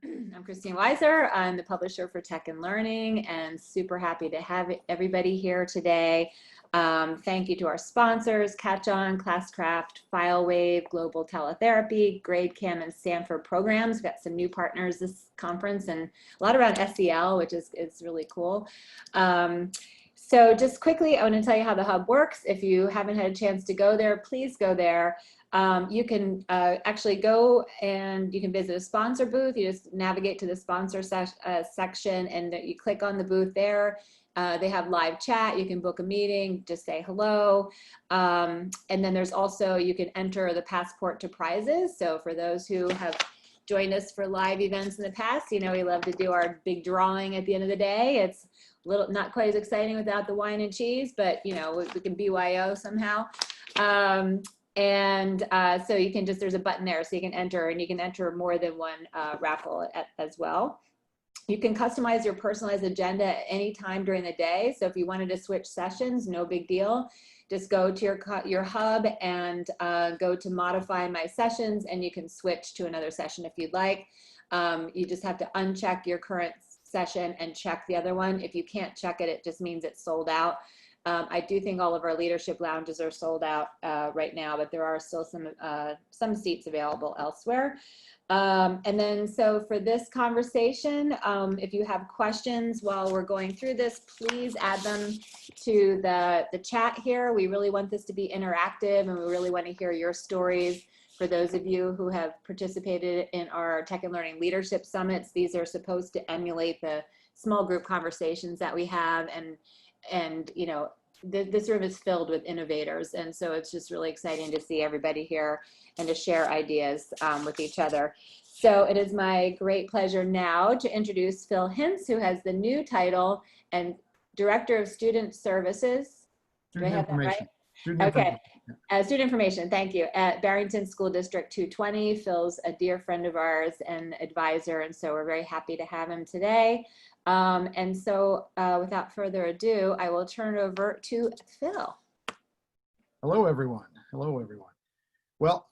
I'm Christine Weiser. I'm the publisher for Tech and Learning, and super happy to have everybody here today. Thank you to our sponsors, Catch On, Classcraft, FileWave, Global Teletherapy, GradeCam, and Stanford Programs. We've got some new partners this conference and a lot around SEL, which is really cool. So just quickly, I want to tell you how the hub works. If you haven't had a chance to go there, please go there. You can actually go and you can visit a sponsor booth. You just navigate to the sponsor section and you click on the booth there. They have live chat. You can book a meeting, just say hello. And then there's also, you can enter the passport to prizes. So for those who have joined us for live events in the past, you know, we love to do our big drawing at the end of the day. It's a little, not quite as exciting without the wine and cheese, but you know, we can BYO somehow. So you can just, there's a button there so you can enter, and you can enter more than one raffle as well. You can customize your personalized agenda at any time during the day. So if you wanted to switch sessions, no big deal. Just go to your hub and go to modify my sessions, and you can switch to another session if you'd like. You just have to uncheck your current session and check the other one. If you can't check it, it just means it's sold out. I do think all of our leadership lounges are sold out right now, but there are still some seats available elsewhere. And then so for this conversation, if you have questions while we're going through this, please add them to the chat here. We really want this to be interactive, and we really want to hear your stories. For those of you who have participated in our Tech and Learning Leadership Summits, these are supposed to emulate the small group conversations that we have, and you know, this room is filled with innovators, and so it's just really exciting to see everybody here and to share ideas with each other. So it is my great pleasure now to introduce Phil Hintz, who has the new title and Director of Student Services. Do I have that right? Okay, student information, thank you. At Barrington School District 220, Phil's a dear friend of ours and advisor, and so we're very happy to have him today. And so without further ado, I will turn it over to Phil. Hello, everyone. Hello, everyone. Well,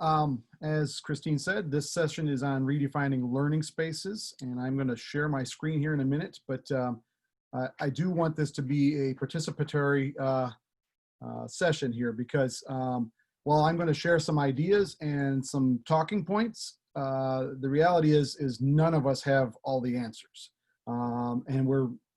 as Christine said, this session is on redefining learning spaces, and I'm going to share my screen here in a minute, but I do want this to be a participatory session here because while I'm going to share some ideas and some talking points, the reality is none of us have all the answers. And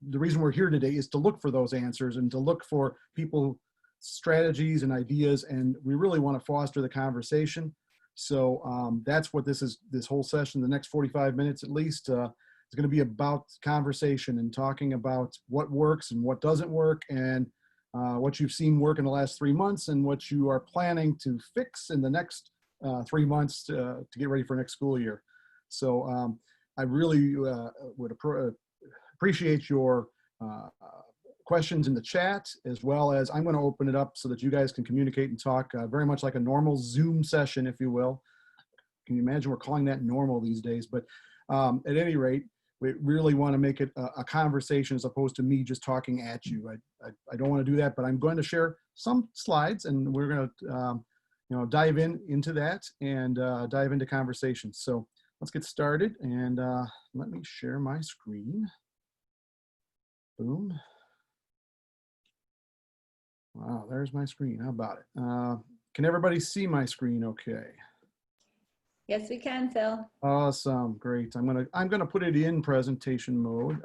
the reason we're here today is to look for those answers and to look for people, strategies and ideas, and we really want to foster the conversation. So that's what this whole session, the next 45 minutes at least, is going to be about conversation and talking about what works and what doesn't work, and what you've seen work in the last 3 months and what you are planning to fix in the next 3 months to get ready for next school year. So I really would appreciate your questions in the chat, as well as I'm going to open it up so that you guys can communicate and talk very much like a normal Zoom session, if you will. Can you imagine we're calling that normal these days? But at any rate, we really want to make it a conversation as opposed to me just talking at you. I don't want to do that, but I'm going to share some slides, and we're going to dive into that and dive into conversations. So let's get started, and let me share my screen. Boom. Wow, there's my screen. How about it? Can everybody see my screen okay? Yes, we can, Phil. Awesome, great. I'm gonna put it in presentation mode.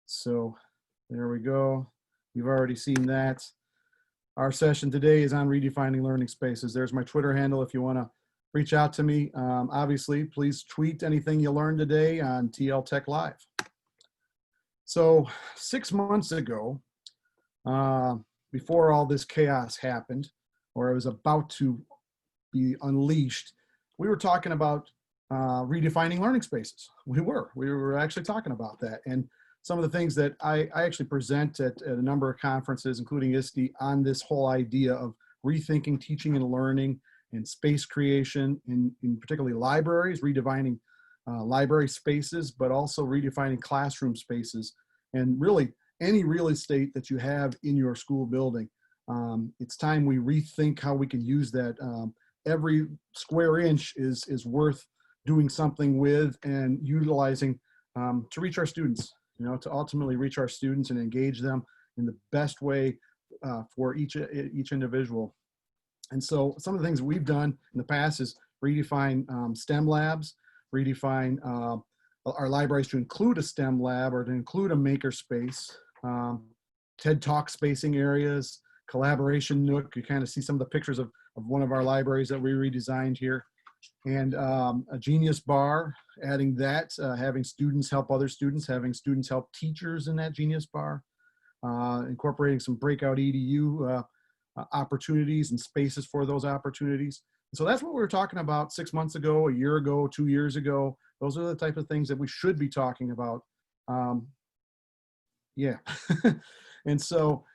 So there we go. You've already seen that. Our session today is on redefining learning spaces. There's my Twitter handle if you want to reach out to me. Obviously, please tweet anything you learned today on TL Tech Live. So 6 months ago, before all this chaos happened, or it was about to be unleashed, we were talking about redefining learning spaces. We were actually talking about that. And some of the things that I actually present at a number of conferences, including ISTE, on this whole idea of rethinking teaching and learning and space creation in particularly libraries, redefining library spaces, but also redefining classroom spaces, and really any real estate that you have in your school building. It's time we rethink how we can use that. Every square inch is worth doing something with and utilizing to reach our students, to ultimately reach our students and engage them in the best way for each individual. And so some of the things we've done in the past is redefine STEM labs, redefine our libraries to include a STEM lab or to include a maker space, TED Talk spacing areas, collaboration nook. You kind of see some of the pictures of one of our libraries that we redesigned here. And a Genius Bar, adding that, having students help other students, having students help teachers in that Genius Bar, incorporating some breakout EDU opportunities and spaces for those opportunities. And so that's what we were talking about 6 months ago, a year ago, 2 years ago. Those are the type of things that we should be talking about. Yeah. And so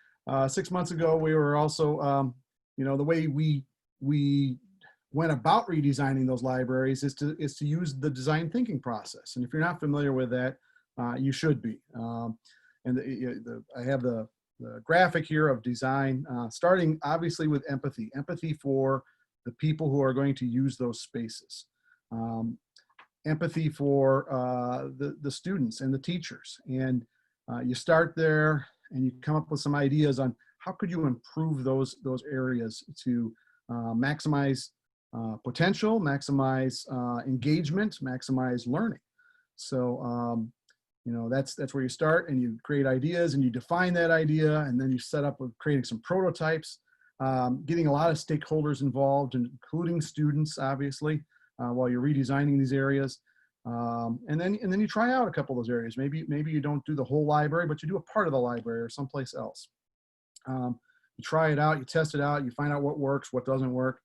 6 months ago, we were also, the way we went about redesigning those libraries is to use the design thinking process. And if you're not familiar with that, you should be. I have the graphic here of design, starting obviously with empathy for the people who are going to use those spaces. Empathy for the students and the teachers. And you start there and you come up with some ideas on how could you improve those areas to maximize potential, maximize engagement, maximize learning. So, that's where you start, and you create ideas and you define that idea, and then you set up with creating some prototypes, getting a lot of stakeholders involved, including students, obviously, while you're redesigning these areas. And then you try out a couple of those areas. Maybe you don't do the whole library, but you do a part of the library or someplace else. You try it out, you test it out, you find out what works, what doesn't work,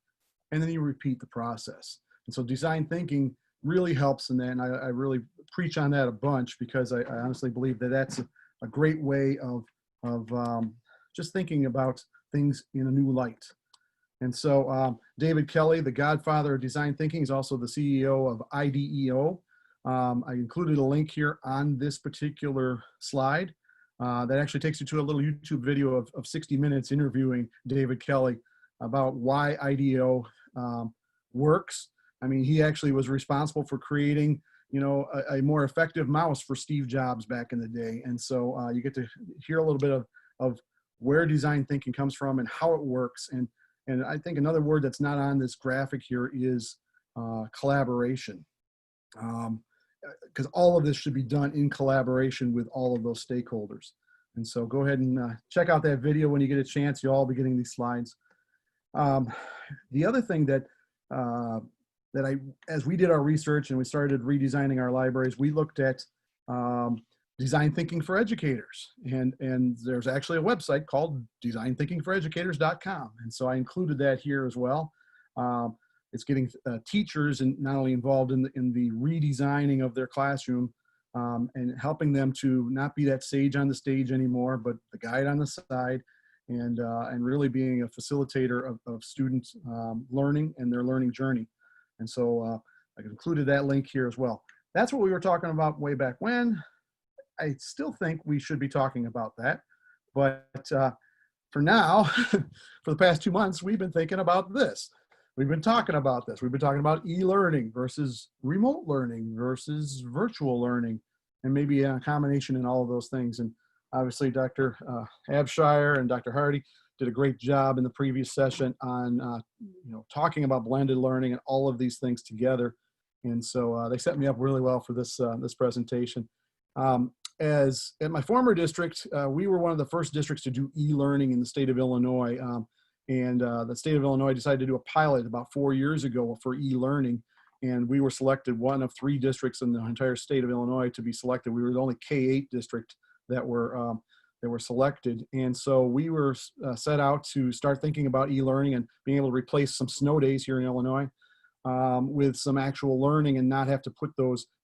and then you repeat the process. And so design thinking really helps in that, and I really preach on that a bunch, because I honestly believe that that's a great way of just thinking about things in a new light. And so David Kelly, the godfather of design thinking, is also the CEO of IDEO. I included a link here on this particular slide that actually takes you to a little YouTube video of 60 minutes interviewing David Kelly about why IDEO works. I mean, he actually was responsible for creating, a more effective mouse for Steve Jobs back in the day. And so you get to hear a little bit of where design thinking comes from and how it works. And I think another word that's not on this graphic here is collaboration. Because all of this should be done in collaboration with all of those stakeholders. And so go ahead and check out that video when you get a chance. You'll all be getting these slides. The other thing that as we did our research and we started redesigning our libraries, we looked at design thinking for educators. And there's actually a website called designthinkingforeducators.com. And so I included that here as well. It's getting teachers and not only involved in the redesigning of their classroom and helping them to not be that sage on the stage anymore, but the guide on the side, and really being a facilitator of students' learning and their learning journey. And so I included that link here as well. That's what we were talking about way back when. I still think we should be talking about that. But for now, for the past 2 months, we've been thinking about this. We've been talking about this. We've been talking about e-learning versus remote learning versus virtual learning, and maybe a combination in all of those things. And obviously, Dr. Abshire and Dr. Hardy did a great job in the previous session on talking about blended learning and all of these things together. And so they set me up really well for this this presentation. As at my former district, we were one of the first districts to do e-learning in the state of Illinois. And the state of Illinois decided to do a pilot about 4 years ago for e-learning. And we were selected one of 3 districts in the entire state of Illinois to be selected. We were the only K-8 district that were selected. And so we were set out to start thinking about e-learning and being able to replace some snow days here in Illinois with some actual learning, and not have to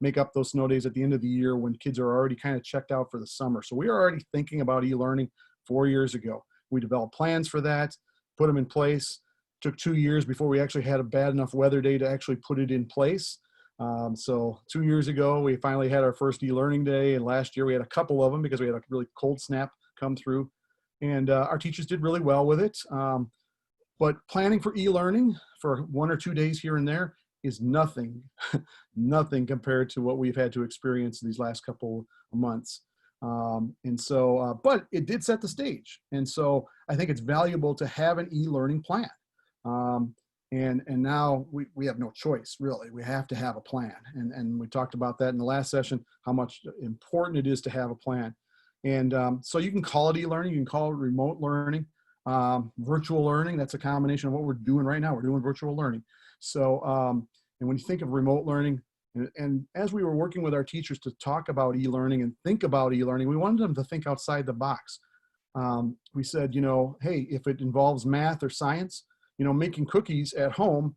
make up those snow days at the end of the year when kids are already kind of checked out for the summer. So we were already thinking about e-learning 4 years ago. We developed plans for that, put them in place. Took 2 years before we actually had a bad enough weather day to actually put it in place. So 2 years ago, we finally had our first e-learning day, and last year we had a couple of them because we had a really cold snap come through, and our teachers did really well with it. But planning for e-learning for 1 or 2 days here and there is nothing, nothing compared to what we've had to experience these last couple of months. But it did set the stage. And so I think it's valuable to have an e-learning plan. And now we have no choice, really. We have to have a plan. And we talked about that in the last session, how much important it is to have a plan. And so you can call it e-learning, you can call it remote learning, virtual learning. That's a combination of what we're doing right now. We're doing virtual learning. So, and when you think of remote learning, and as we were working with our teachers to talk about e-learning and think about e-learning, we wanted them to think outside the box. We said, hey, if it involves math or science, making cookies at home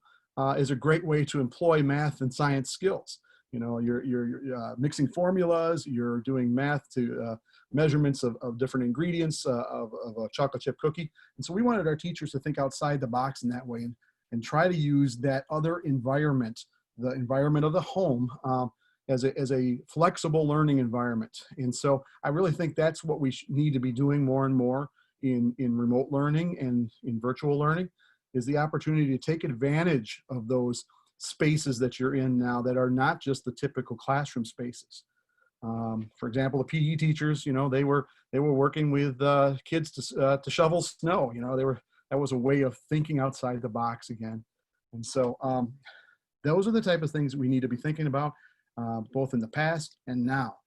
is a great way to employ math and science skills. You're mixing formulas, you're doing math to measurements of different ingredients of a chocolate chip cookie. And so we wanted our teachers to think outside the box in that way and try to use that other environment, the environment of the home, as a flexible learning environment. And so I really think that's what we need to be doing more and more in remote learning and in virtual learning, is the opportunity to take advantage of those spaces that you're in now that are not just the typical classroom spaces. For example, the PE teachers, they were working with kids to shovel snow. That was a way of thinking outside the box again. And so those are the type of things that we need to be thinking about, both in the past and now.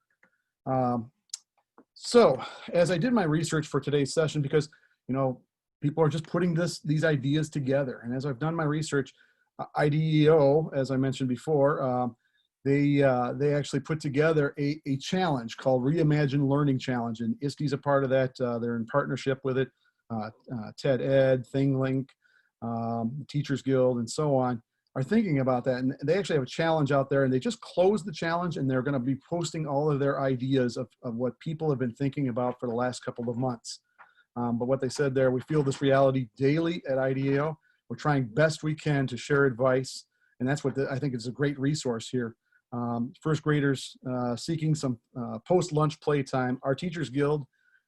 So as I did my research for today's session, because people are just putting these ideas together, and as I've done my research, IDEO, as I mentioned before, they actually put together a challenge called Reimagine Learning Challenge, and ISTE's a part of that. They're in partnership with it. TED Ed, ThingLink, Teachers Guild, and so on are thinking about that. And they actually have a challenge out there, and they just closed the challenge, and they're going to be posting all of their ideas of what people have been thinking about for the last couple of months. But what they said there, we feel this reality daily at IDEO. We're trying best we can to share advice, and that's what I think is a great resource here. First graders seeking some post-lunch playtime. Our Teachers Guild,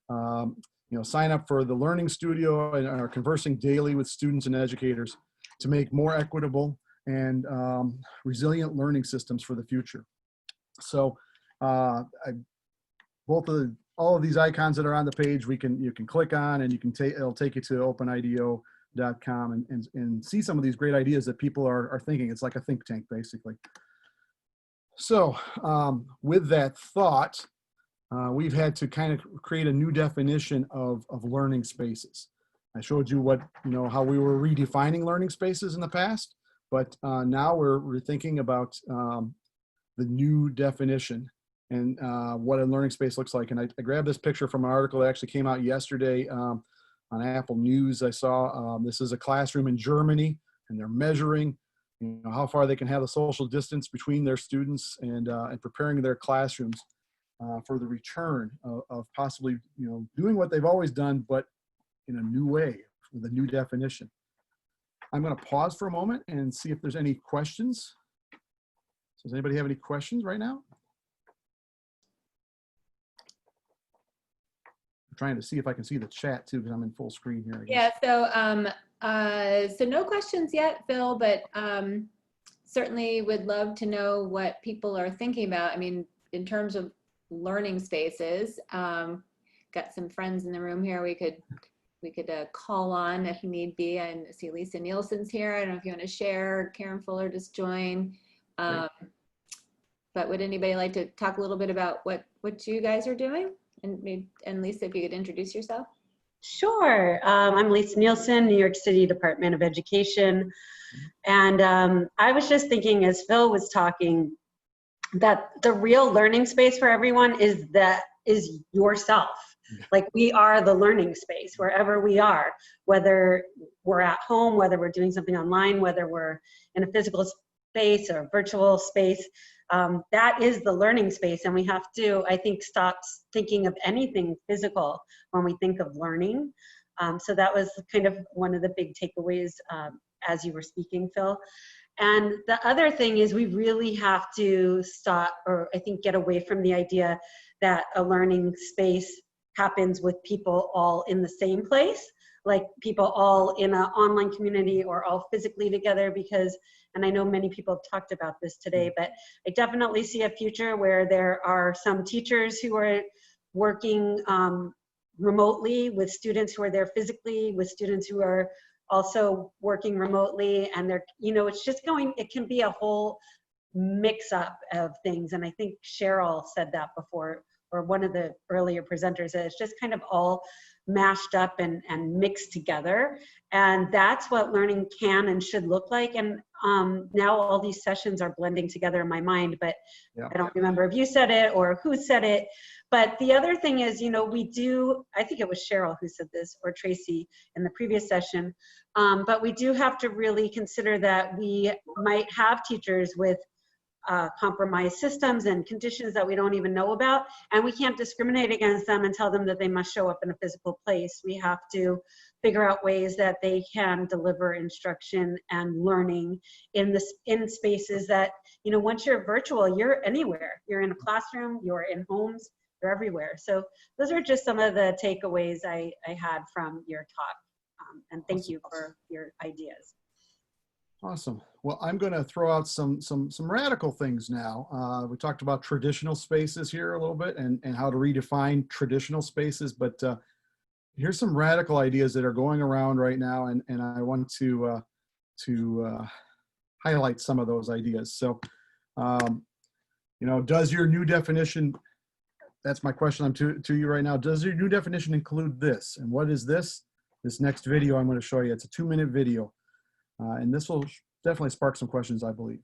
sign up for the Learning Studio and are conversing daily with students and educators to make more equitable and resilient learning systems for the future. So all of these icons that are on the page, you can click on, and it'll take you to openido.com and see some of these great ideas that people are thinking. It's like a think tank, basically. So with that thought, we've had to kind of create a new definition of learning spaces. I showed you how we were redefining learning spaces in the past, but now we're thinking about the new definition and what a learning space looks like. And I grabbed this picture from an article that actually came out yesterday on Apple News. I saw this is a classroom in Germany, and they're measuring how far they can have the social distance between their students and preparing their classrooms for the return of possibly doing what they've always done, but in a new way with a new definition. I'm going to pause for a moment and see if there's any questions. So does anybody have any questions right now? I'm trying to see if I can see the chat too, because I'm in full screen here. Yeah, so no questions yet, Phil, but certainly would love to know what people are thinking about. I mean, in terms of learning spaces, got some friends in the room here we could call on if need be. I see Lisa Nielsen's here. I don't know if you want to share. Karen Fuller just joined. But would anybody like to talk a little bit about what you guys are doing? And Lisa, if you could introduce yourself. Sure. I'm Lisa Nielsen, New York City Department of Education. And I was just thinking, as Phil was talking, that the real learning space for everyone is yourself. Like, we are the learning space wherever we are, whether we're at home, whether we're doing something online, whether we're in a physical space or a virtual space. That is the learning space, and we have to, I think, stop thinking of anything physical when we think of learning. So that was kind of one of the big takeaways as you were speaking, Phil. And the other thing is, we really have to stop, or I think get away from the idea that a learning space happens with people all in the same place. like people all in an online community or all physically together, because, and I know many people have talked about this today, but I definitely see a future where there are some teachers who are working remotely with students who are there physically, with students who are also working remotely, and they're, you know, it's just going, it can be a whole mix up of things. And I think Cheryl said that before, or one of the earlier presenters, that it's just kind of all mashed up and mixed together. And that's what learning can and should look like. And now all these sessions are blending together in my mind, but yeah. I don't remember if you said it or who said it. But the other thing is, you know, we do, I think it was Cheryl who said this, or Tracy in the previous session, but we do have to really consider that we might have teachers with compromised systems and conditions that we don't even know about, and we can't discriminate against them and tell them that they must show up in a physical place. We have to figure out ways that they can deliver instruction and learning in spaces that, you know, once you're virtual, you're anywhere. You're in a classroom, you're in homes, you're everywhere. So those are just some of the takeaways I had from your talk, and thank you for your ideas. Awesome. Well, I'm going to throw out some radical things now. We talked about traditional spaces here a little bit, and how to redefine traditional spaces, but here's some radical ideas that are going around right now, and I want to highlight some of those ideas. So, you know, does your new definition, that's my question to you right now, does your new definition include this? And what is this? This next video I'm going to show you, it's a 2-minute video. And this will definitely spark some questions, I believe.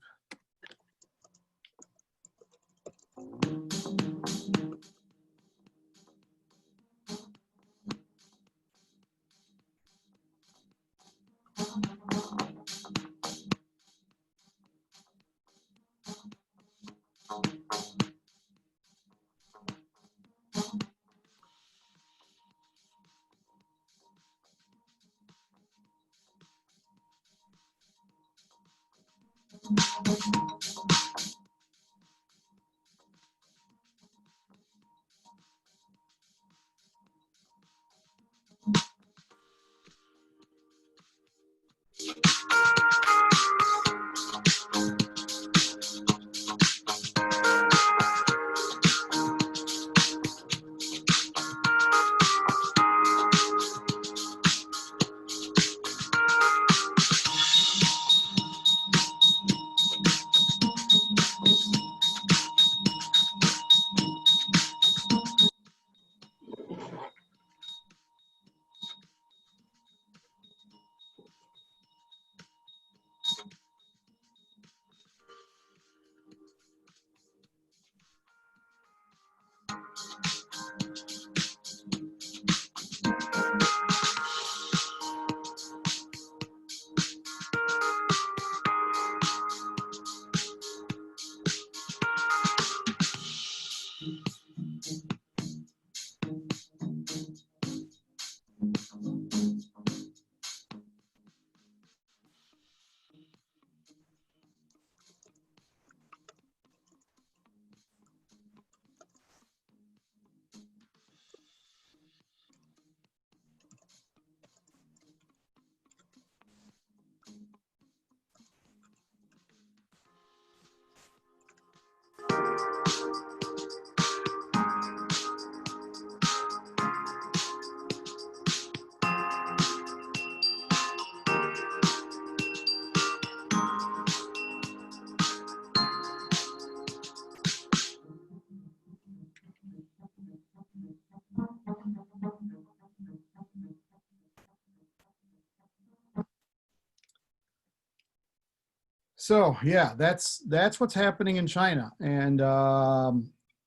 So yeah, that's what's happening in China, and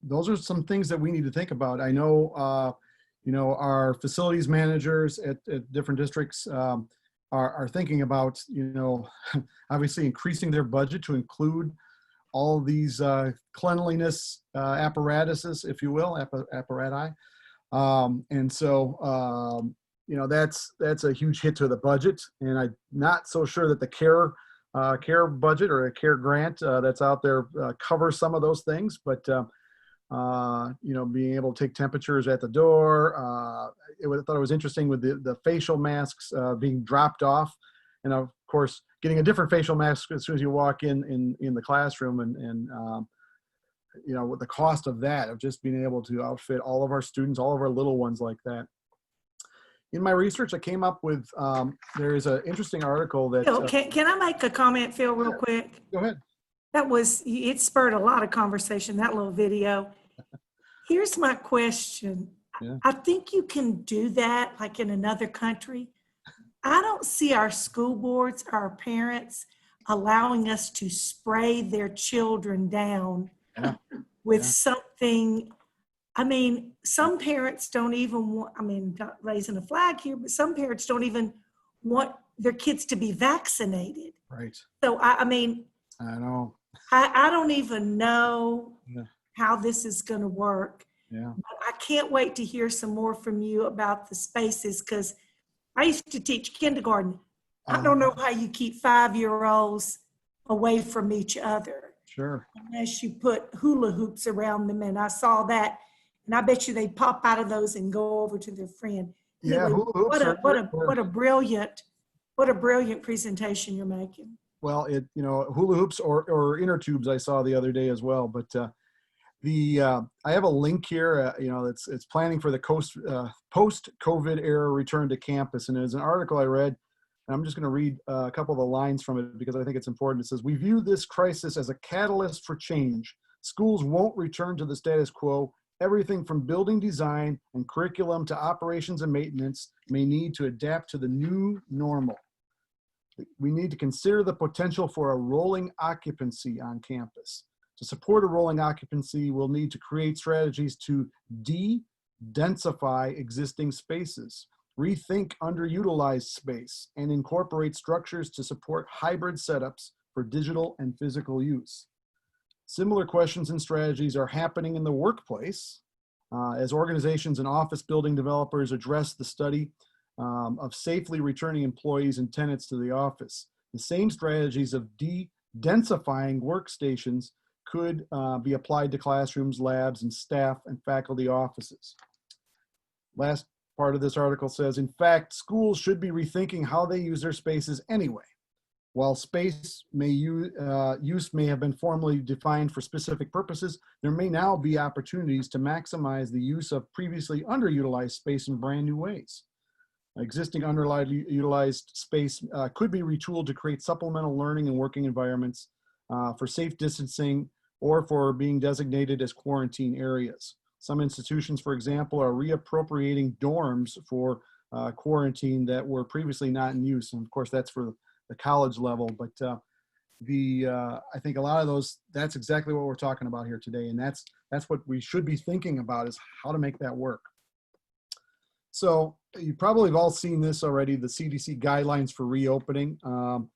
those are some things that we need to think about. I know, you know, our facilities managers at different districts are thinking about, you know, obviously increasing their budget to include all these cleanliness apparatuses, if you will, apparati, and so you know, that's a huge hit to the budget, and I'm not so sure that the care budget or a care grant that's out there covers some of those things, but being able to take temperatures at the door. I thought it was interesting with the facial masks being dropped off, and of course getting a different facial mask as soon as you walk in the classroom, and with the cost of that, of just being able to outfit all of our students, all of our little ones like that. In my research, I came up with, there is an interesting article that— Phil, can I make a comment, Phil, real quick? Go ahead. It spurred a lot of conversation, that little video. Here's my question. Yeah. I think you can do that like in another country. I don't see our school boards, our parents allowing us to spray their children down with something. I mean, some parents don't even want, not raising a flag here, but some parents don't even want their kids to be vaccinated. Right. So, I know. I don't even know how this is going to work. Yeah. But I can't wait to hear some more from you about the spaces, because I used to teach kindergarten. I don't know how you keep 5-year-olds away from each other. Sure. Unless you put hula hoops around them, and I saw that, and I bet you they pop out of those and go over to their friend. Yeah, anyway, hula hoops. what a brilliant presentation you're making. Well, hula hoops or inner tubes I saw the other day as well. But I have a link here. It's planning for the post-COVID era return to campus, and there's an article I read. And I'm just going to read a couple of the lines from it because I think it's important. It says, "We view this crisis as a catalyst for change. Schools won't return to the status quo. Everything from building design and curriculum to operations and maintenance may need to adapt to the new normal. We need to consider the potential for a rolling occupancy on campus. To support a rolling occupancy, we'll need to create strategies to de-densify existing spaces, rethink underutilized space, and incorporate structures to support hybrid setups for digital and physical use. Similar questions and strategies are happening in the workplace as organizations and office building developers address the study of safely returning employees and tenants to the office. The same strategies of de-densifying workstations could be applied to classrooms, labs, and staff and faculty offices." Last part of this article says, "In fact, schools should be rethinking how they use their spaces anyway. While space use may have been formally defined for specific purposes, there may now be opportunities to maximize the use of previously underutilized space in brand new ways. Existing underutilized space could be retooled to create supplemental learning and working environments for safe distancing or for being designated as quarantine areas. Some institutions, for example, are reappropriating dorms for quarantine that were previously not in use. And of course, that's for the college level, but I think a lot of those, that's exactly what we're talking about here today. And that's what we should be thinking about, is how to make that work. So you probably have all seen this already, the CDC guidelines for reopening. It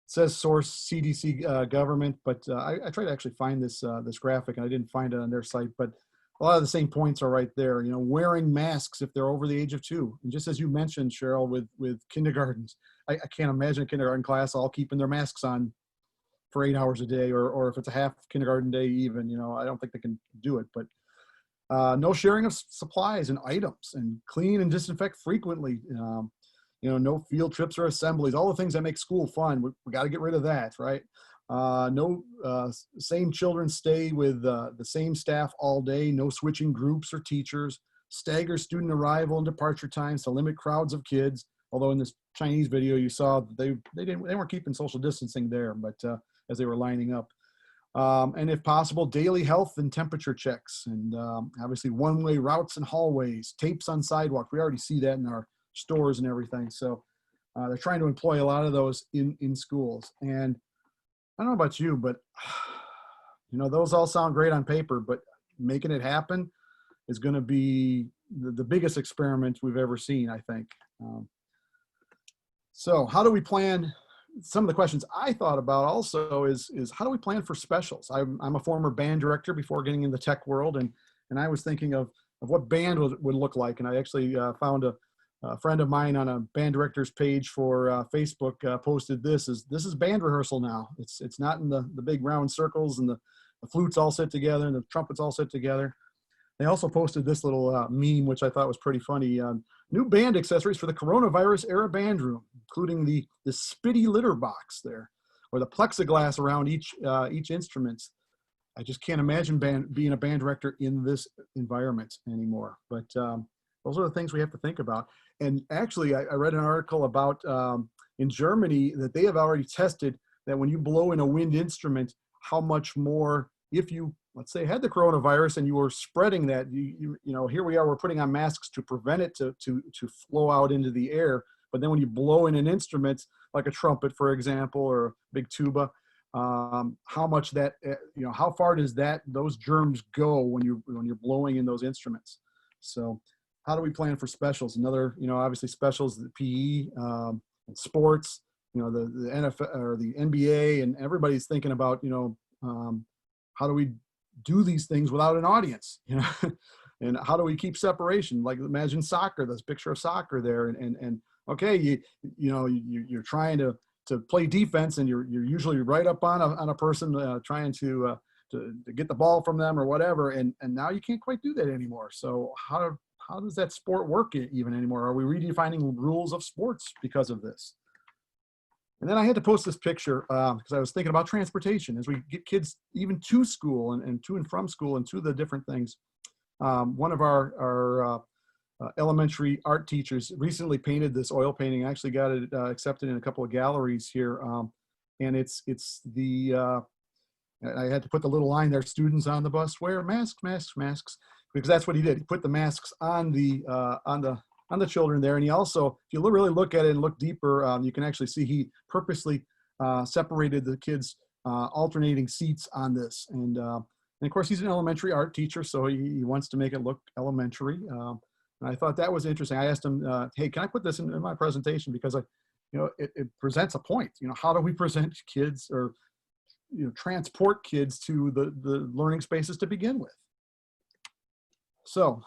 says source CDC government, but I tried to actually find this graphic and I didn't find it on their site, but a lot of the same points are right there. Wearing masks if they're over the age of 2. And just as you mentioned, Cheryl, with kindergartens, I can't imagine a kindergarten class all keeping their masks on for 8 hours a day, or if it's a half kindergarten day even, I don't think they can do it. But no sharing of supplies and items, and clean and disinfect frequently. No field trips or assemblies, all the things that make school fun. We got to get rid of that, right? No same children stay with the same staff all day, no switching groups or teachers, stagger student arrival and departure times to limit crowds of kids. Although in this Chinese video you saw they weren't keeping social distancing there, but as they were lining up. And if possible, daily health and temperature checks, and obviously one-way routes and hallways, tapes on sidewalks. We already see that in our stores and everything. So they're trying to employ a lot of those in schools. And I don't know about you, but those all sound great on paper, but making it happen is going to be the biggest experiment we've ever seen, I think. So how do we plan? Some of the questions I thought about also is how do we plan for specials? I'm a former band director before getting in the tech world, and I was thinking of what band would look like. And I actually found a friend of mine on a band director's page for Facebook posted this is band rehearsal now. It's not in the big round circles and the flutes all sit together and the trumpets all sit together. They also posted this little meme, which I thought was pretty funny. New band accessories for the coronavirus era band room, including the spitty litter box there, or the plexiglass around each instrument. I just can't imagine being a band director in this environment anymore. But those are the things we have to think about. And actually, I read an article about in Germany that they have already tested that when you blow in a wind instrument, how much more, if you, let's say, had the coronavirus and you were spreading that, you know, here we are, we're putting on masks to prevent it to flow out into the air. But then when you blow in an instrument, like a trumpet, for example, or a big tuba, how much that, you know, how far does those germs go when you're blowing in those instruments? So how do we plan for specials? Another, you know, obviously specials, the PE, and sports, you know, the NFL or the NBA, and everybody's thinking about, you know, how do we do these things without an audience, you know, and how do we keep separation? Like imagine soccer, this picture of soccer there, and okay, you're trying to play defense, and you're usually right up on a person trying to get the ball from them or whatever, and now you can't quite do that anymore. So how does that sport work even anymore? Are we redefining rules of sports because of this? And then I had to post this picture because I was thinking about transportation as we get kids even to school and to and from school and to the different things. One of our elementary art teachers recently painted this oil painting. I actually got it accepted in a couple of galleries here. And it's the, I had to put the little line there, students on the bus wear masks, masks, masks, because that's what he did. He put the masks on the children there. And he also, if you really look at it and look deeper, you can actually see he purposely separated the kids alternating seats on this. And of course, he's an elementary art teacher, so he wants to make it look elementary. And I thought that was interesting. I asked him, hey, can I put this in my presentation? Because it presents a point. You know, how do we present kids or, you know, transport kids to the learning spaces to begin with? So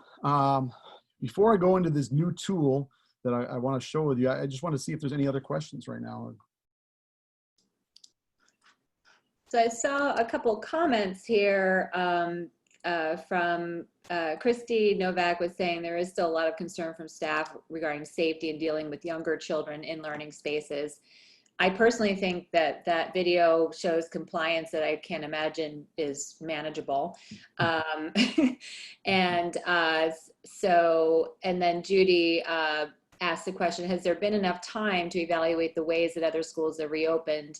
before I go into this new tool that I want to show with you, I just want to see if there's any other questions right now. So I saw a couple comments here from Christy Novak was saying there is still a lot of concern from staff regarding safety and dealing with younger children in learning spaces. I personally think that that video shows compliance that I can't imagine is manageable. And then Judy asked the question, has there been enough time to evaluate the ways that other schools have reopened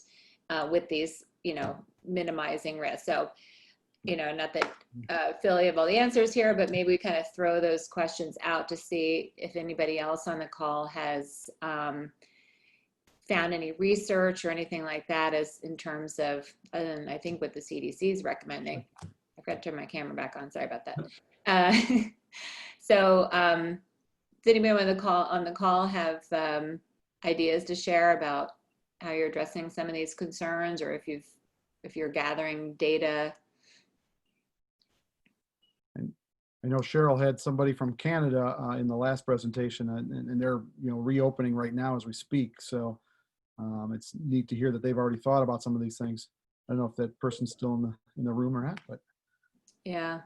with these, you know, minimizing risk? So, you know, not that Phil, you have all the answers here, but maybe we kind of throw those questions out to see if anybody else on the call has found any research or anything like that as in terms of, I think what the CDC is recommending. I've got to turn my camera back on, sorry about that. So did anybody on the call have ideas to share about how you're addressing some of these concerns, or if you're gathering data? I know Cheryl had somebody from Canada in the last presentation, and they're, you know, reopening right now as we speak. So it's neat to hear that they've already thought about some of these things. I don't know if that person's still in the room or not, but yeah.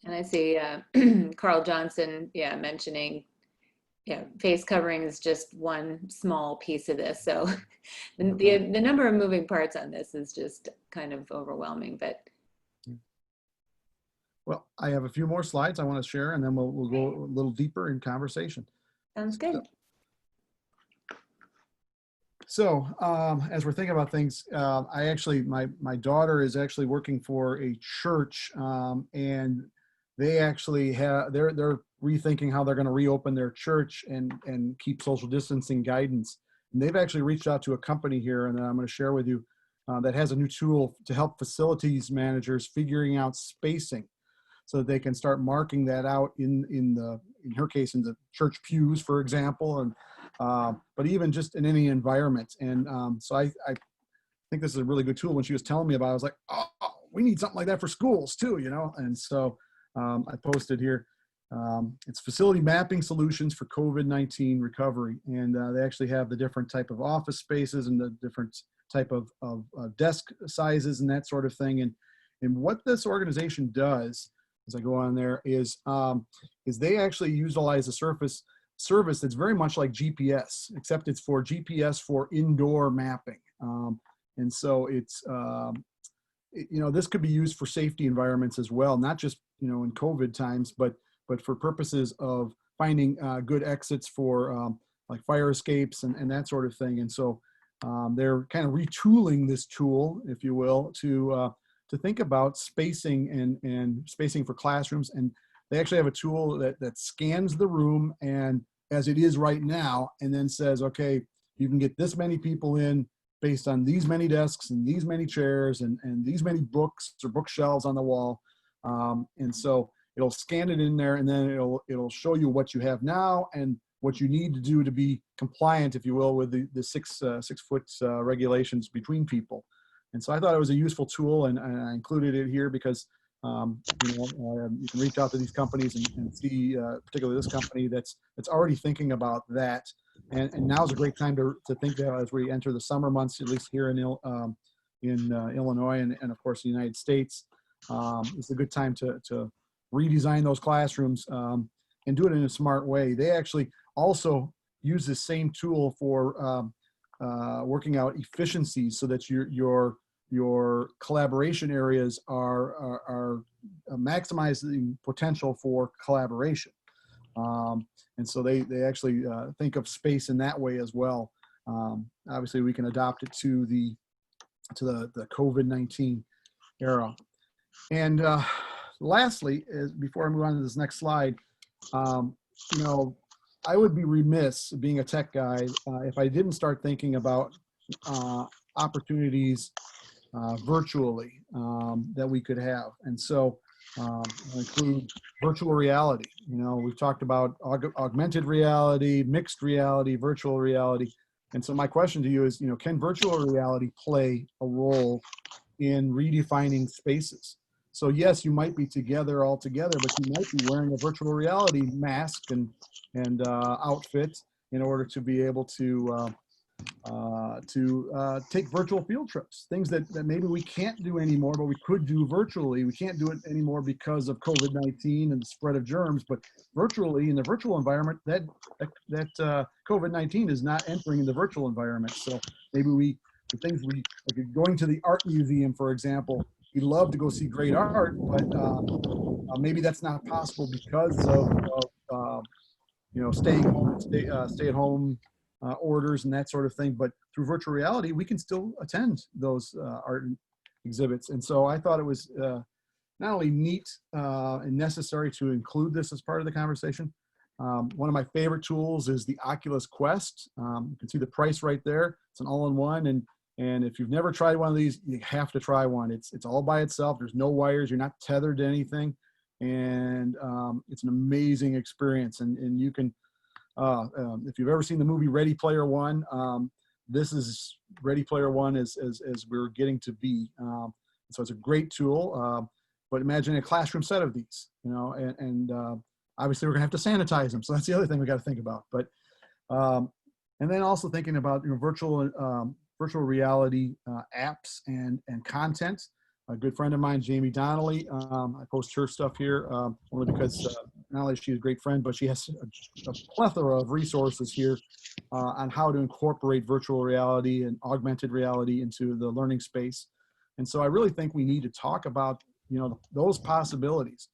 And I see Carl Johnson, mentioning, face covering is just one small piece of this. So the number of moving parts on this is just kind of overwhelming, but. Well, I have a few more slides I want to share, and then we'll go a little deeper in conversation. Sounds good. So as we're thinking about things, my daughter is actually working for a church, and they actually they're rethinking how they're going to reopen their church and keep social distancing guidance. And they've actually reached out to a company here, and I'm going to share with you that has a new tool to help facilities managers figuring out spacing, so that they can start marking that out in her case, in the church pews, for example, and but even just in any environment. And so I think this is a really good tool. When she was telling me about it, I was like, oh, we need something like that for schools too, you know? And so I posted here, It's facility mapping solutions for COVID-19 recovery. And they actually have the different type of office spaces and the different type of desk sizes and that sort of thing. And what this organization does, as I go on there, is they actually utilize a service that's very much like GPS, except it's for GPS for indoor mapping. And so it's, this could be used for safety environments as well, not just, in COVID times, but for purposes of finding good exits for like fire escapes and that sort of thing. And so they're kind of retooling this tool, if you will, to think about spacing and spacing for classrooms. And they actually have a tool that scans the room and as it is right now, and then says, okay, you can get this many people in based on these many desks and these many chairs and these many books or bookshelves on the wall. And so it'll scan it in there, and then it'll show you what you have now and what you need to do to be compliant, if you will, with the 6 foot regulations between people. And so I thought it was a useful tool, and I included it here because you can reach out to these companies and see, particularly this company that's already thinking about that. And now's a great time to think that as we enter the summer months, at least here in Illinois and of course the United States. It's a good time to redesign those classrooms and do it in a smart way. They actually also use the same tool for working out efficiencies so that your collaboration areas are maximizing potential for collaboration. And so they actually think of space in that way as well. Obviously, we can adopt it to the COVID-19 era. And lastly, before I move on to this next slide, I would be remiss, being a tech guy, if I didn't start thinking about opportunities virtually that we could have. And so I'll include virtual reality. We've talked about augmented reality, mixed reality, virtual reality. And so my question to you is, can virtual reality play a role in redefining spaces? So yes, you might be all together, but you might be wearing a virtual reality mask and outfit in order to be able to take virtual field trips, things that maybe we can't do anymore, but we could do virtually. We can't do it anymore because of COVID-19 and the spread of germs, but virtually, in the virtual environment, that COVID-19 is not entering in the virtual environment. So maybe like going to the art museum, for example, we'd love to go see great art, but maybe that's not possible because of staying home, stay at home orders and that sort of thing. But through virtual reality, we can still attend those art exhibits. And so I thought it was not only neat and necessary to include this as part of the conversation. One of my favorite tools is the Oculus Quest. You can see the price right there. It's an all-in-one, and if you've never tried one of these, you have to try one. It's all by itself. There's no wires. You're not tethered to anything, and it's an amazing experience. And you can, if you've ever seen the movie Ready Player One, this is Ready Player One as we're getting to be. So it's a great tool. But imagine a classroom set of these, and obviously we're gonna have to sanitize them. So that's the other thing we got to think about. But and then also thinking about virtual reality apps and content. A good friend of mine, Jamie Donnelly, I post her stuff here only because not only is she a great friend, but she has a plethora of resources here on how to incorporate virtual reality and augmented reality into the learning space. And so I really think we need to talk about those possibilities,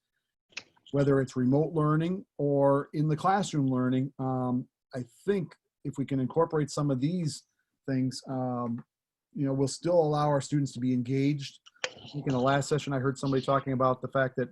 whether it's remote learning or in the classroom learning. I think if we can incorporate some of these things, we'll still allow our students to be engaged. I think in the last session, I heard somebody talking about the fact that,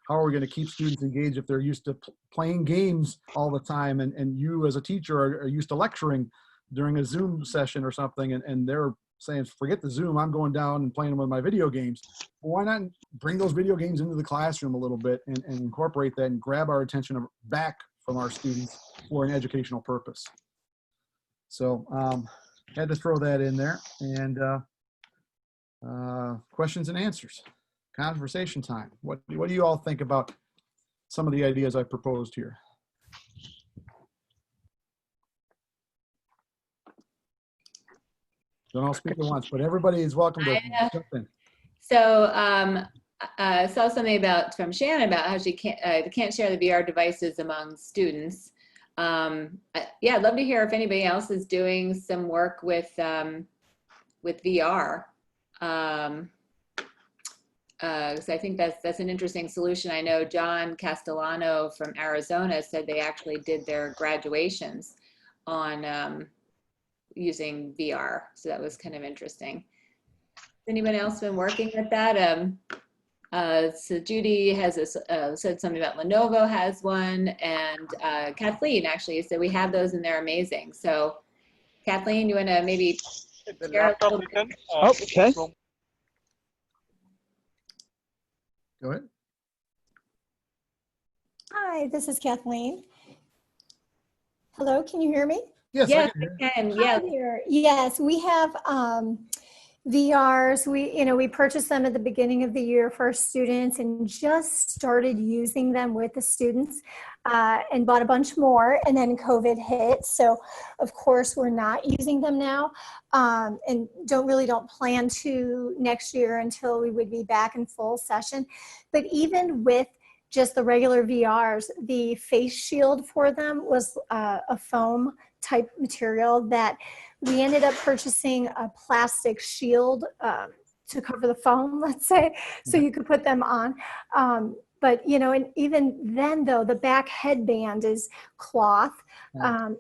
how are we going to keep students engaged if they're used to playing games all the time, and you as a teacher are used to lecturing during a Zoom session or something, and they're saying, forget the Zoom, I'm going down and playing with my video games. Well, why not bring those video games into the classroom a little bit and incorporate that and grab our attention back from our students for an educational purpose? So had to throw that in there. And questions and answers, conversation time. What do you all think about some of the ideas I proposed here. Don't all speak at once, but everybody is welcome to jump in. So I saw something from Shannon about how she can't share the VR devices among students. Yeah, I'd love to hear if anybody else is doing some work with VR. So I think that's an interesting solution. I know John Castellano from Arizona said they actually did their graduations on using VR. So that was kind of interesting. Has anyone else been working with that? So Judy has said something about Lenovo has one, and Kathleen actually said we have those and they're amazing. So Kathleen, you want to maybe share a little bit? Okay. Go ahead. Hi, this is Kathleen. Hello, can you hear me? Yes, Yes, I can hear. I can. Hi Yeah. there. Yes, we have VRs. We purchased them at the beginning of the year for our students and just started using them with the students and bought a bunch more, and then COVID hit. So of course we're not using them now and don't plan to next year until we would be back in full session. But even with just the regular VRs, the face shield for them was a foam type material that we ended up purchasing a plastic shield to cover the foam, let's say, so you could put them on. But, and even then though, the back headband is cloth.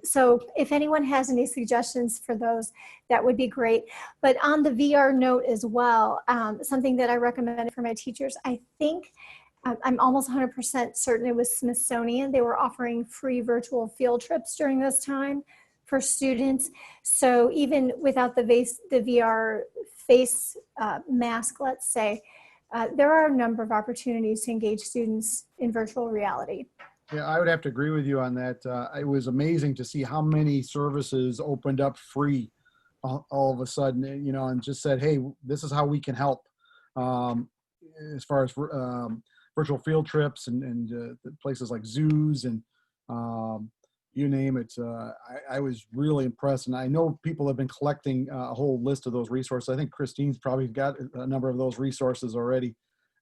So if anyone has any suggestions for those, that would be great. But on the VR note as well, something that I recommended for my teachers, I think, I'm almost 100% certain it was Smithsonian. They were offering free virtual field trips during this time for students. So even without the VR face mask, let's say, there are a number of opportunities to engage students in virtual reality. Yeah, I would have to agree with you on that. It was amazing to see how many services opened up free all of a sudden, and just said, hey, this is how we can help as far as virtual field trips and places like zoos and you name it. I was really impressed, and I know people have been collecting a whole list of those resources. I think Christine's probably got a number of those resources already.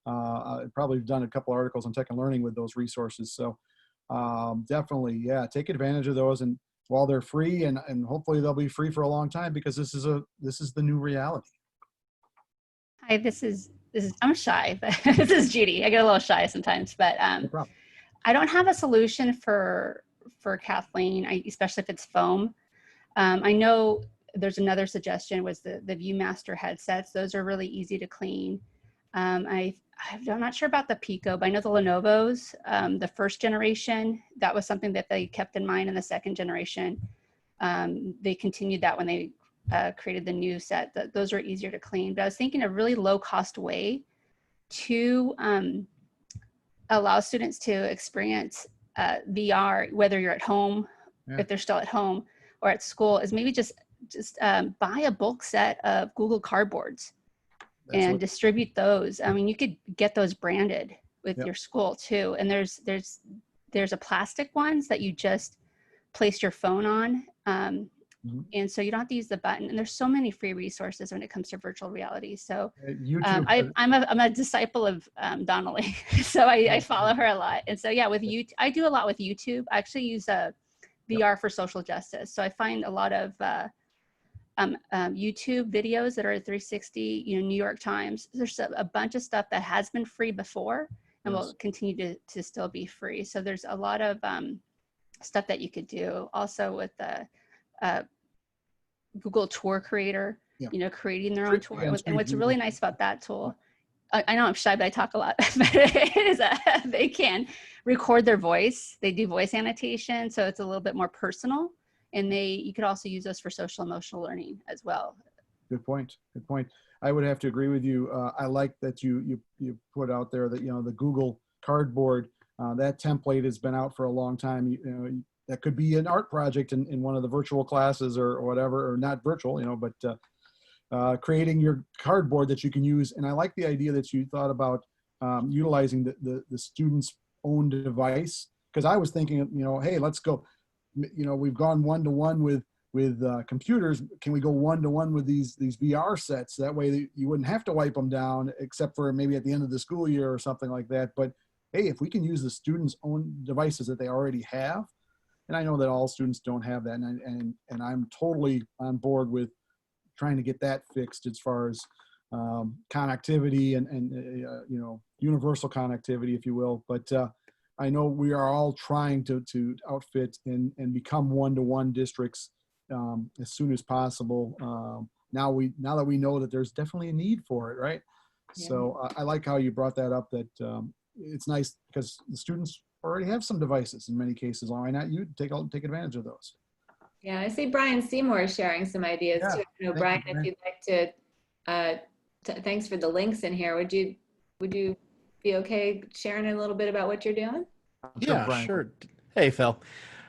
Probably done a couple articles on tech and learning with those resources. So definitely, yeah, take advantage of those. And while they're free, and hopefully they'll be free for a long time, because this is the new reality. Hi, I'm shy, but this is Judy. I get a little shy sometimes, but No problem. I don't have a solution for Kathleen, especially if it's foam. I know there's another suggestion was the ViewMaster headsets. Those are really easy to clean. I'm not sure about the Pico, but I know the Lenovo's, the first generation, that was something that they kept in mind in the second generation. They continued that when they created the new set. Those are easier to clean. But I was thinking a really low cost way to allow students to experience VR, whether you're at home, if they're still at home, or at school, is maybe just buy a bulk set of Google Cardboards and distribute those. I mean, you could get those branded with your school too. And there's a plastic ones that you just place your phone on. And so you don't have to use the button. And there's so many free resources when it comes to virtual reality. So YouTube, I'm a disciple of Donnelly, so I follow her a lot. And so yeah, with YouTube, I do a lot with YouTube. I actually use VR for social justice. So I find a lot of YouTube videos that are 360, New York Times. There's a bunch of stuff that has been free before and will continue to still be free. So there's a lot of stuff that you could do also with the Google Tour Creator, creating their own tour. And what's really nice about that tool, I know I'm shy, but I talk a lot, but it is they can record their voice. They do voice annotation, so it's a little bit more personal. And you could also use those for social emotional learning as well. Good point. Good point. I would have to agree with you. I like that you put out there that, the Google Cardboard, that template has been out for a long time. That could be an art project in one of the virtual classes or whatever, or not virtual, but creating your cardboard that you can use. And I like the idea that you thought about utilizing the students' own device. Because I was thinking, you know, hey, let's go, you know, we've gone one-to-one with computers. Can we go one-to-one with these VR sets? That way you wouldn't have to wipe them down, except for maybe at the end of the school year or something like that. But hey, if we can use the students' own devices that they already have, and I know that all students don't have that, and I'm totally on board with trying to get that fixed as far as connectivity and you know, universal connectivity, if you will. But I know we are all trying to outfit and become one-to-one districts as soon as possible. Now that we know that there's definitely a need for it, right? Yeah. So I like how you brought that up, that it's nice because the students already have some devices in many cases. Why not you take advantage of those? Yeah, I see Brian Seymour sharing some ideas Yeah, too. You know, thank Brian, you, if you'd like to, thanks for the links in here. Would you be okay sharing a little bit about what you're doing? Yeah, Brian. sure. Hey, Phil.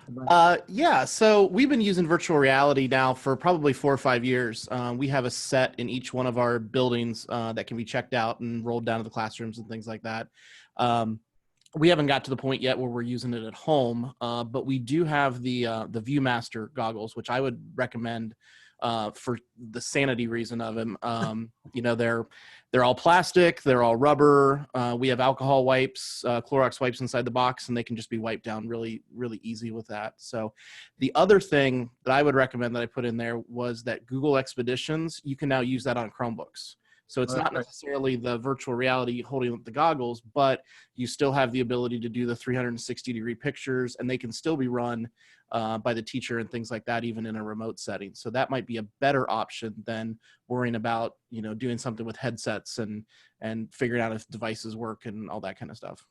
Brian. Yeah, so we've been using virtual reality now for probably 4 or 5 years. We have a set in each one of our buildings that can be checked out and rolled down to the classrooms and things like that. We haven't got to the point yet where we're using it at home, but we do have the ViewMaster goggles, which I would recommend for the sanity reason of them. You know, they're all plastic, they're all rubber. We have alcohol wipes, Clorox wipes inside the box, and they can just be wiped down really, really easy with that. So the other thing that I would recommend that I put in there was that Google Expeditions, you can now use that on Chromebooks. So it's not necessarily the virtual reality holding up the goggles, but you still have the ability to do the 360-degree pictures, and they can still be run by the teacher and things like that, even in a remote setting. So that might be a better option than worrying about, you know, doing something with headsets and figuring out if devices work and all that kind of stuff.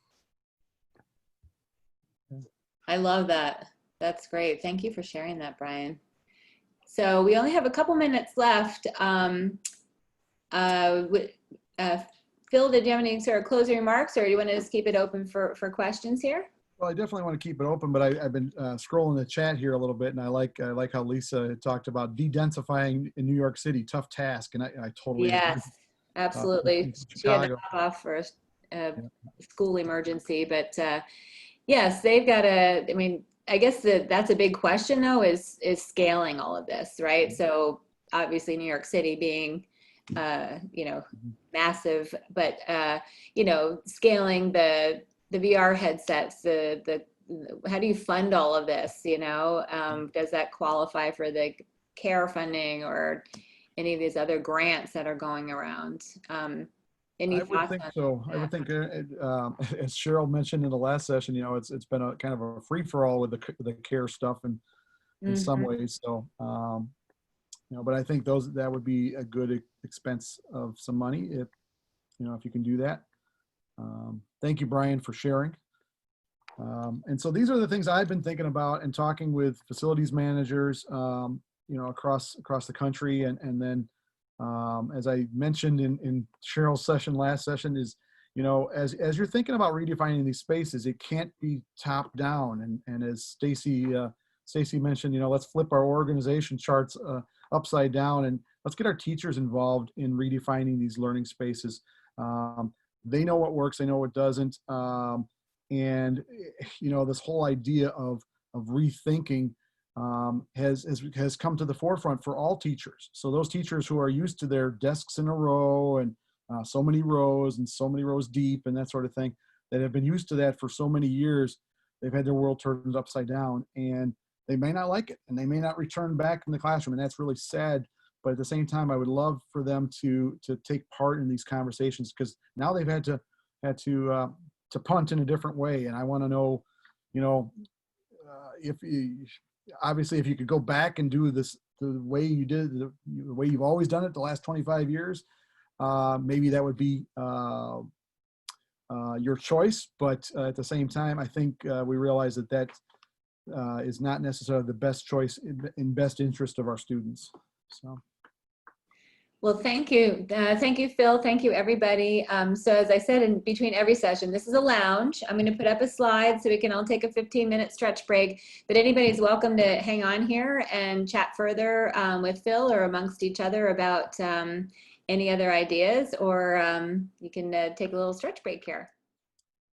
I love that. That's great. Thank you for sharing that, Brian. So we only have a couple minutes left. Phil, did you have any sort of closing remarks, or do you want to just keep it open for questions here? Well, I definitely want to keep it open, but I've been scrolling the chat here a little bit, and I like how Lisa had talked about de-densifying in New York City, tough task, and I totally agree. Yes, absolutely. She had to pop off for a school emergency, but yes, they've got to. I mean, I guess that's a big question though, is scaling all of this, right? So obviously, New York City being you know, massive, but you know, scaling the VR headsets, the how do you fund all of this? You know, does that qualify for the CARE funding or any of these other grants that are going around? Any I would thoughts think on so. that? I would think, as Cheryl mentioned in the last session, you know, it's been a kind of a free for all with the CARE stuff, and in some ways. So, you know, but I think that would be a good expense of some money if, you know, if you can do that. Thank you, Brian, for sharing. And so these are the things I've been thinking about and talking with facilities managers, you know, across the country. And then, as I mentioned in Cheryl's last session is, you know, as you're thinking about redefining these spaces, it can't be top down. And as Stacy mentioned, you know, let's flip our organization charts upside down and let's get our teachers involved in redefining these learning spaces. They know what works, they know what doesn't. And, you know, this whole idea of rethinking has come to the forefront for all teachers. So those teachers who are used to their desks in a row and so many rows deep and that sort of thing, that have been used to that for so many years, they've had their world turned upside down, and they may not like it, and they may not return back in the classroom, and that's really sad. But at the same time, I would love for them to take part in these conversations, because now they've had to punt in a different way. And I want to know, you know, obviously if you could go back and do this the way you did, the way you've always done it the last 25 years, maybe that would be your choice. But at the same time, I think we realize that is not necessarily the best choice in best interest of our students. So. Well, thank you. Thank you, Phil. Thank you, everybody. So as I said, in between every session, this is a lounge. I'm going to put up a slide so we can all take a 15-minute stretch break. But anybody's welcome to hang on here and chat further with Phil or amongst each other about any other ideas, or you can take a little stretch break here.